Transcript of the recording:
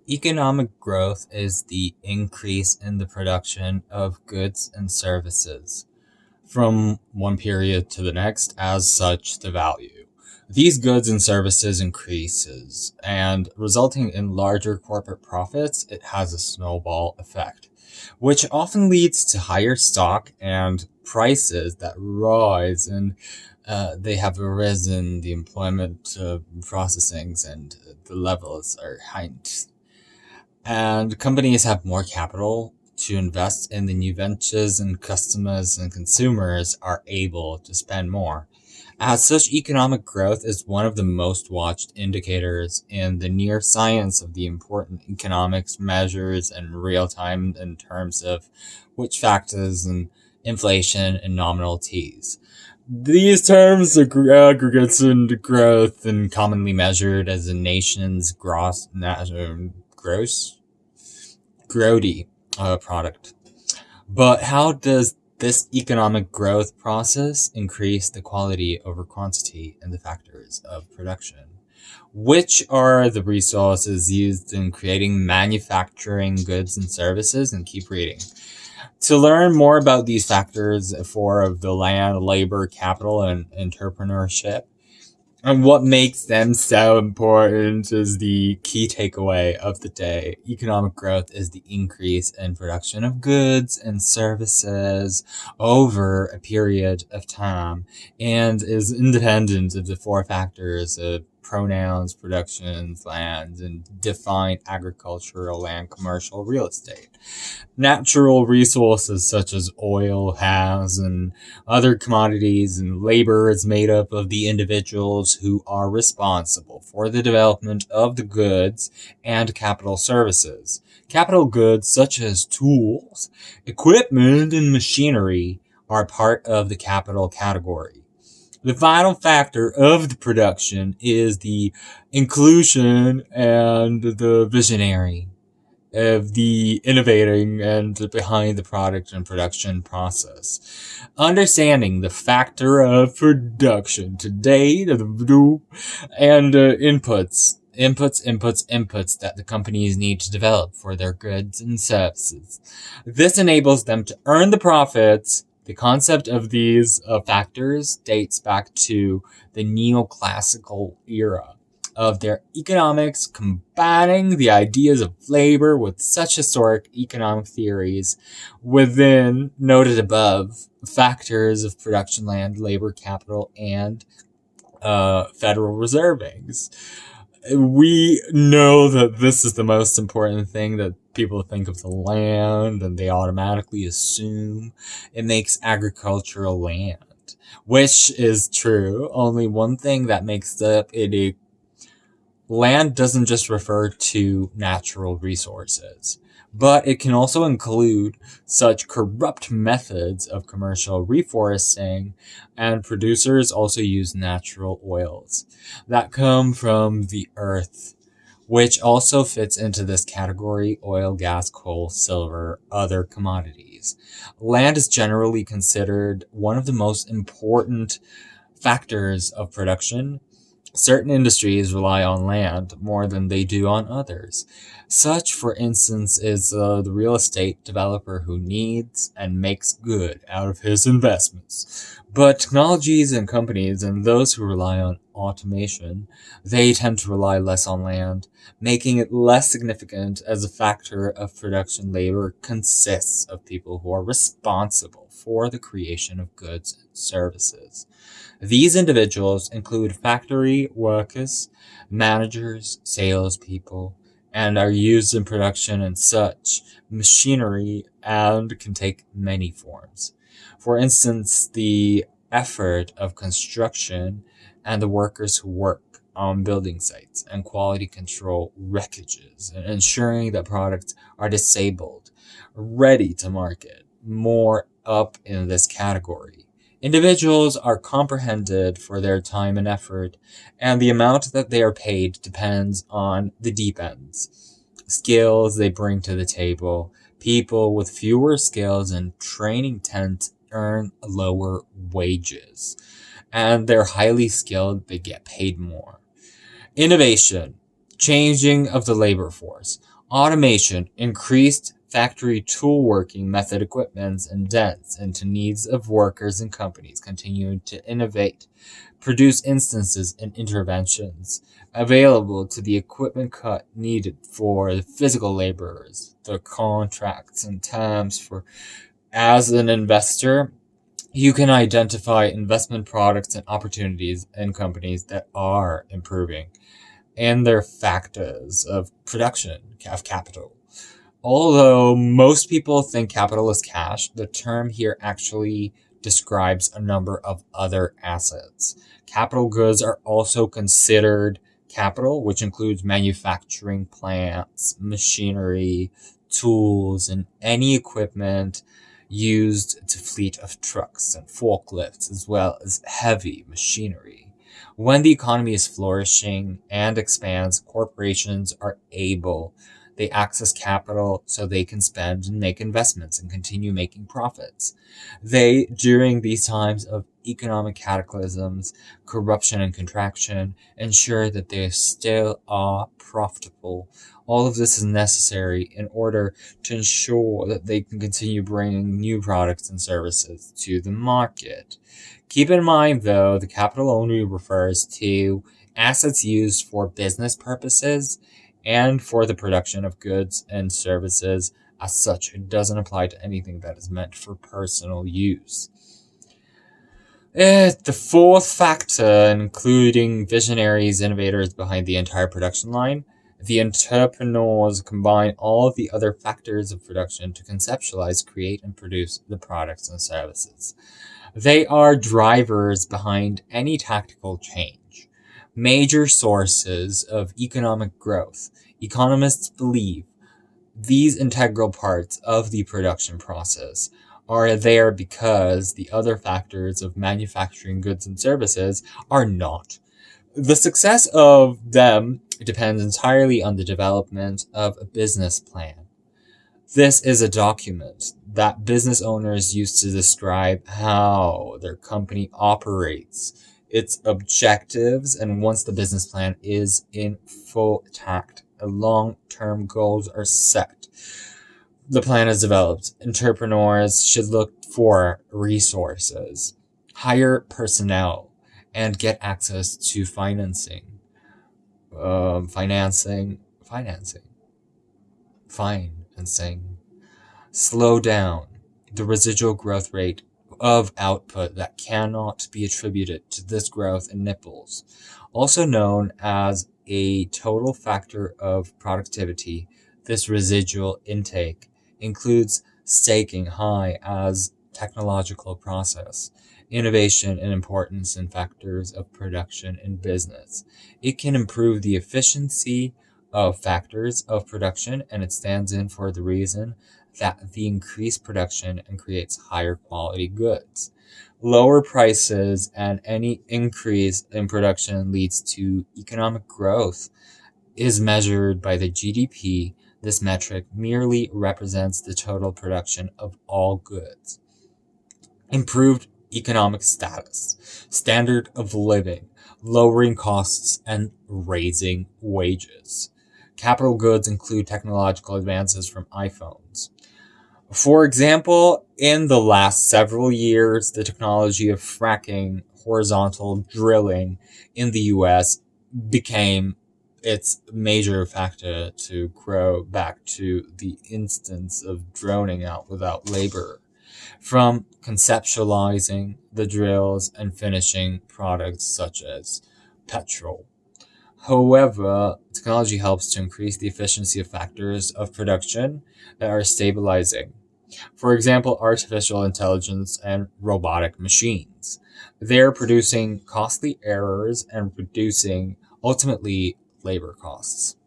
Economic growth is the increase in the production of goods and services from one period to the next, as such the value. These goods and services increases, and resulting in larger corporate profits, it has a snowball effect, which often leads to higher stock and prices that rise, and they have risen, the employment processings and the levels are heightened. And companies have more capital to invest in the new ventures, and customers and consumers are able to spend more. As such, economic growth is one of the most watched indicators in the near science of the important economics measures in real time in terms of which factors and inflation and nominal t's. These terms are aggregates and growth and commonly measured as a nation's gross grody product. But how does this economic growth process increase the quality over quantity in the factors of production? Which are the resources used in creating manufacturing goods and services? And keep reading. To learn more about these factors for the land, labor, capital, and entrepreneurship, and what makes them so important is the key takeaway of the day. Economic growth is the increase in production of goods and services over a period of time and is independent of the four factors of pronouns, productions, lands, and defined agricultural land, commercial real estate. Natural resources such as oil, has, and other commodities, and labor is made up of the individuals who are responsible for the development of the goods and capital services. Capital goods such as tools, equipment, and machinery are part of the capital category. The final factor of the production is the inclusion and the visionary of the innovating and behind the product and production process. Understanding the factor of production today and inputs that the companies need to develop for their goods and services. This enables them to earn the profits. The concept of these factors dates back to the neoclassical era of their economics, combining the ideas of labor with such historic economic theories within noted above factors of production, land, labor, capital, and Federal Reservings. We know that this is the most important thing, that people think of the land and they automatically assume it makes agricultural land, which is true. Only one thing that makes up it land doesn't just refer to natural resources, but it can also include such corrupt methods of commercial reforesting, and producers also use natural oils that come from the earth, which also fits into this category: oil, gas, coal, silver, other commodities. Land is generally considered one of the most important factors of production. Certain industries rely on land more than they do on others. Such, for instance, is the real estate developer who needs and makes good out of his investments. But technologies and companies and those who rely on automation, they tend to rely less on land, making it less significant as a factor of production. Labor consists of people who are responsible for the creation of goods and services. These individuals include factory workers, managers, salespeople, and are used in production and such machinery, and can take many forms. For instance, the effort of construction and the workers who work on building sites and quality control wreckages and ensuring that products are disabled, ready to market, more up in this category. Individuals are comprehended for their time and effort, and the amount that they are paid depends on the deep ends. Skills they bring to the table. People with fewer skills and training tend to earn lower wages, and they're highly skilled, they get paid more. Innovation. Changing of the labor force. Automation increased factory tool working method equipments and dents into needs of workers and companies continuing to innovate, produce instances and interventions available to the equipment cut needed for the physical laborers, the contracts and terms for as an investor. You can identify investment products and opportunities in companies that are improving and their factors of production of capital. Although most people think capital is cash, the term here actually describes a number of other assets. Capital goods are also considered capital, which includes manufacturing plants, machinery, tools, and any equipment used to fleet of trucks and forklifts, as well as heavy machinery. When the economy is flourishing and expands, corporations are able, they access capital so they can spend and make investments and continue making profits. They, during these times of economic cataclysms, corruption and contraction, ensure that they still are profitable. All of this is necessary in order to ensure that they can continue bringing new products and services to the market. Keep in mind, though, the capital only refers to assets used for business purposes and for the production of goods and services. As such, it doesn't apply to anything that is meant for personal use. The fourth factor, including visionaries, innovators behind the entire production line, the entrepreneurs combine all of the other factors of production to conceptualize, create, and produce the products and services. They are drivers behind any tactical change. Major sources of economic growth. Economists believe these integral parts of the production process are there because the other factors of manufacturing goods and services are not. The success of them depends entirely on the development of a business plan. This is a document that business owners use to describe how their company operates, its objectives, and once the business plan is in full tact, long-term goals are set. The plan is developed. Entrepreneurs should look for resources, hire personnel, and get access to financing. Slow down the residual growth rate of output that cannot be attributed to this growth in nipples, also known as a total factor of productivity. This residual intake includes staking high as technological process, innovation and importance in factors of production in business. It can improve the efficiency of factors of production, and it stands in for the reason that the increased production and creates higher quality goods. Lower prices and any increase in production leads to economic growth is measured by the GDP. This metric merely represents the total production of all goods. Improved economic status, standard of living, lowering costs, and raising wages. Capital goods include technological advances from iPhones. For example, in the last several years, the technology of fracking, horizontal drilling in the US became its major factor to grow back to the instance of droning out without labor, from conceptualizing the drills and finishing products such as petrol. However, technology helps to increase the efficiency of factors of production that are stabilizing. For example, artificial intelligence and robotic machines. They're producing costly errors and reducing, ultimately, labor costs.